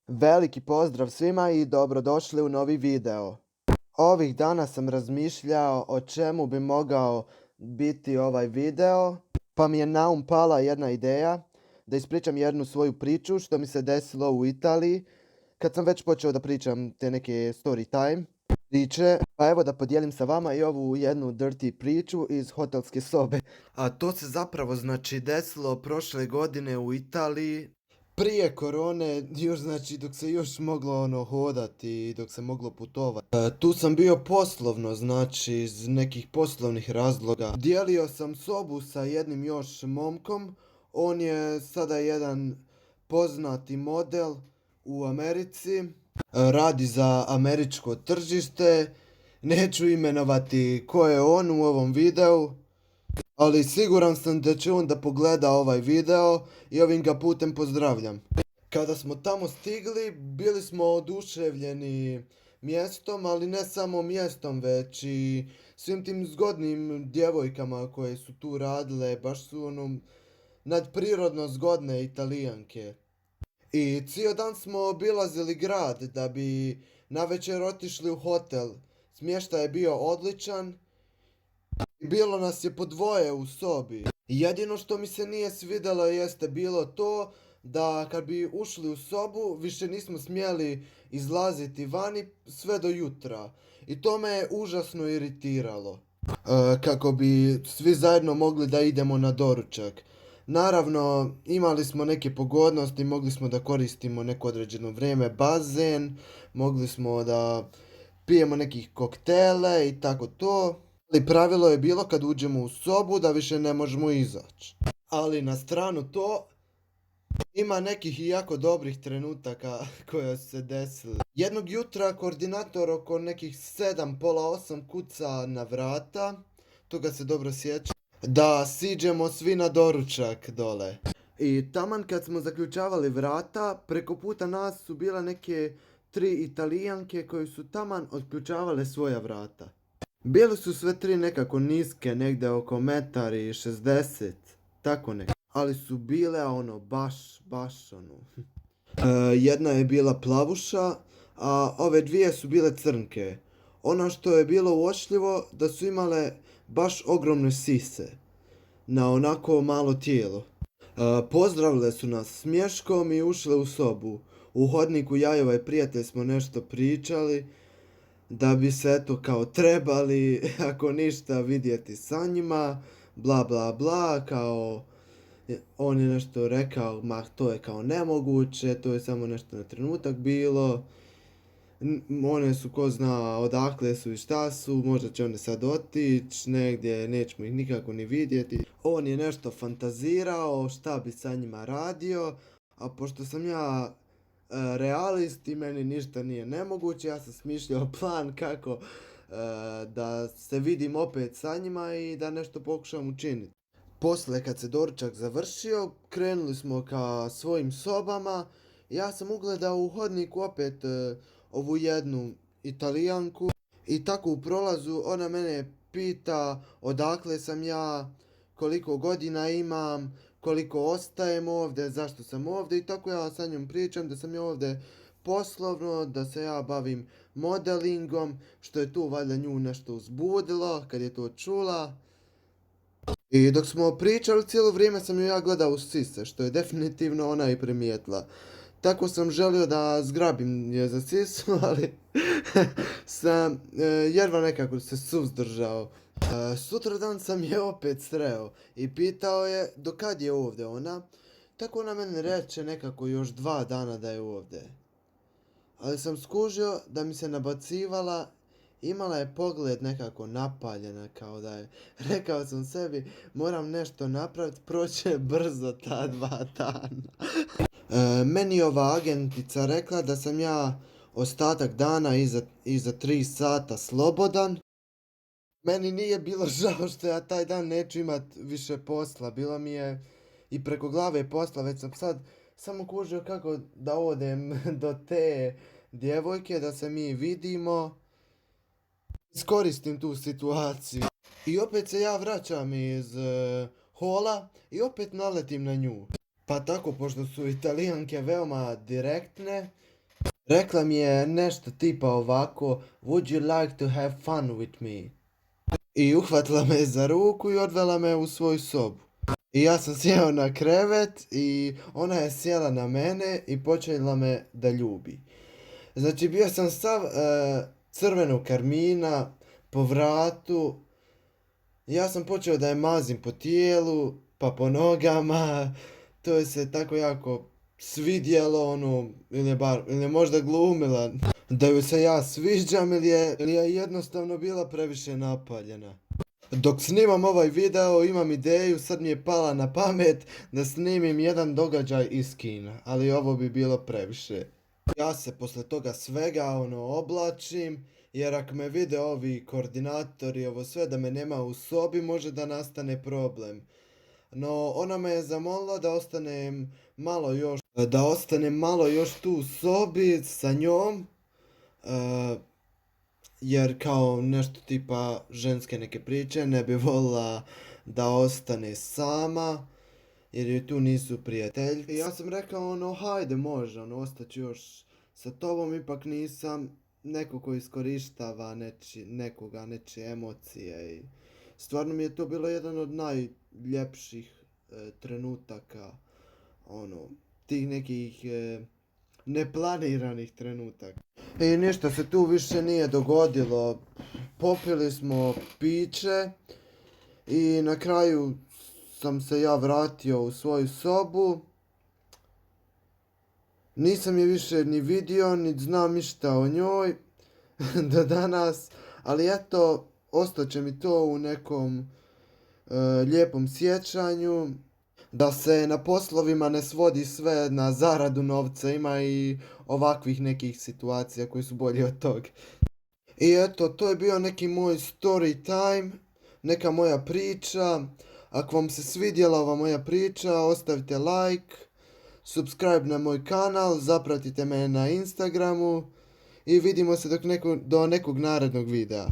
Veliki pozdrav svima i dobrodošli u novi video. Ovih dana sam razmišljao o čemu bi mogao biti ovaj video, pa mi je na um pala jedna ideja da ispričam jednu svoju priču što mi se desilo u Italiji kad sam već počeo da pričam te neke story time priče. Pa evo da podijelim sa vama i ovu jednu dirty priču iz hotelske sobe. A to se zapravo desilo prošle godine u Italiji. Prije korone, još dok se još moglo hodati, dok se moglo putovati. Tu sam bio poslovno, iz nekih poslovnih razloga. Dijelio sam sobu sa jednim još momkom. On je sada jedan poznati model u Americi. Radi za američko tržište. Neću imenovati ko je on u ovom videu, ali siguran sam da će on da pogleda ovaj video i ovim ga putem pozdravljam. Kada smo tamo stigli, bili smo oduševljeni mjestom, ali ne samo mjestom, već i svim tim zgodnim djevojkama koje su tu radile, baš su nadprirodno zgodne Italijanke. I cijel dan smo obilazili grad da bi navečer otišli u hotel. Smještaj je bio odličan. Bilo nas je po dvoje u sobi. Jedino što mi se nije svidjelo jeste bilo to da kad bi ušli u sobu više nismo smjeli izlaziti vani sve do jutra. I to me je užasno iritiralo. Kako bi svi zajedno mogli da idemo na doručak. Naravno, imali smo neke pogodnosti, mogli smo da koristimo neko određeno vrijeme bazen, mogli smo da pijemo nekih koktele i tako to. Ali pravilo je bilo kad uđemo u sobu da više ne možemo izaći. Ali na stranu to, ima nekih i jako dobrih trenutaka koja su se desili. Jednog jutra koordinator oko nekih 7, pola 8 kuca na vrata, toga se dobro sjećam, da siđemo svi na doručak dole. I taman kad smo zaključavali vrata, preko puta nas su bile neke 3 Italijanke koje su taman otključavale svoja vrata. Bile su sve 3 nekako niske, negdje oko 1,60 m, tako nekako. Ali su bile baš jedna je bila plavuša, a ove dvije su bile crnke. Ono što je bilo uočljivo da su imale baš ogromne sise na onako malo tijelo. Pozdravile su nas smješkom i ušle u sobu. U hodniku ja i ovaj prijatelj smo nešto pričali, da bi se eto kao trebali, ako ništa, vidjeti sa njima, bla bla bla, kao on je nešto rekao, ma to je kao nemoguće, to je samo nešto na trenutak bilo, one su ko zna odakle su i šta su, možda će one sad otići negdje, nećemo ih nikako ni vidjeti. On je nešto fantazirao šta bi sa njima radio, a pošto sam ja realist i meni ništa nije nemoguće, ja sam smišljao plan kako da se vidim opet sa njima i da nešto pokušam učiniti. Poslije kad se doručak završio, krenuli smo ka svojim sobama. Ja sam ugledao u hodniku opet ovu jednu Italijanku i tako u prolazu ona mene pita odakle sam ja, koliko godina imam, koliko ostajem ovdje, zašto sam ovdje i tako ja sa njom pričam da sam ja ovdje poslovno, da se ja bavim modelingom, što je tu valjda nju nešto uzbudilo kad je to čula. I dok smo pričali cijelo vrijeme sam ju ja gledao u sise, što je definitivno ona i primijetila. Tako sam želio da zgrabim je za sisu, ali sam jedva nekako se suzdržao. Sutradan sam je opet sreo i pitao je do kad je ovdje ona. Tako ona meni reče nekako još 2 dana da je ovdje. Ali sam skužio da mi se nabacivala, imala je pogled nekako napaljena, kao da je. Rekao sam sebi, moram nešto napraviti, proće brzo ta 2 dana. Meni ova agentica rekla da sam ja ostatak dana iza 3 sata slobodan. Meni nije bilo žao što ja taj dan neću imat više posla, bilo mi je i preko glave posla, već sam sad samo kužio kako da odem do te djevojke, da se mi vidimo, iskoristim tu situaciju. I opet se ja vraćam iz hola i opet naletim na nju. Pa tako, pošto su Italijanke veoma direktne, Rekla mi je nešto tipa ovako, would you like to have fun with me? I uhvatila me za ruku i odvela me u svoju sobu. I ja sam sjeo na krevet i ona je sjela na mene i počela me da ljubi. Znači bio sam sav crvenog karmina po vratu. Ja sam počeo da je mazim po tijelu, pa po nogama. To je se tako jako svidjelo, ono, ili je možda glumila da ju se ja sviđam ili je jednostavno bila previše napaljena. Dok snimam ovaj video imam ideju, sad mi je pala na pamet da snimim jedan događaj iz kina, ali ovo bi bilo previše. Ja se posle toga svega oblačim, jer ako me vide ovi koordinatori, ovo sve da me nema u sobi, može da nastane problem. No, ona me je zamolila da ostanem malo još tu u sobi sa njom, jer kao nešto tipa ženske neke priče, ne bi volila da ostane sama, jer joj tu nisu prijatelji. I ja sam rekao hajde može, ostaću još sa tobom, ipak nisam neko ko iskorištava nečije emocije i stvarno mi je to bilo jedan od najljepših trenutaka, tih nekih neplaniranih trenutaka. I ništa se tu više nije dogodilo. Popili smo piće i na kraju sam se ja vratio u svoju sobu. Nisam je više ni vidio, ni znam ništa o njoj do danas, ali eto, ostaće mi to u nekom lijepom sjećanju. Da se na poslovima ne svodi sve na zaradu novca, ima i ovakvih nekih situacija koji su bolji od toga. I eto, to je bio neki moj story time, neka moja priča. Ako vam se svidjela ova moja priča, ostavite like, subscribe na moj kanal, zapratite me na Instagramu i vidimo se do nekog narednog videa.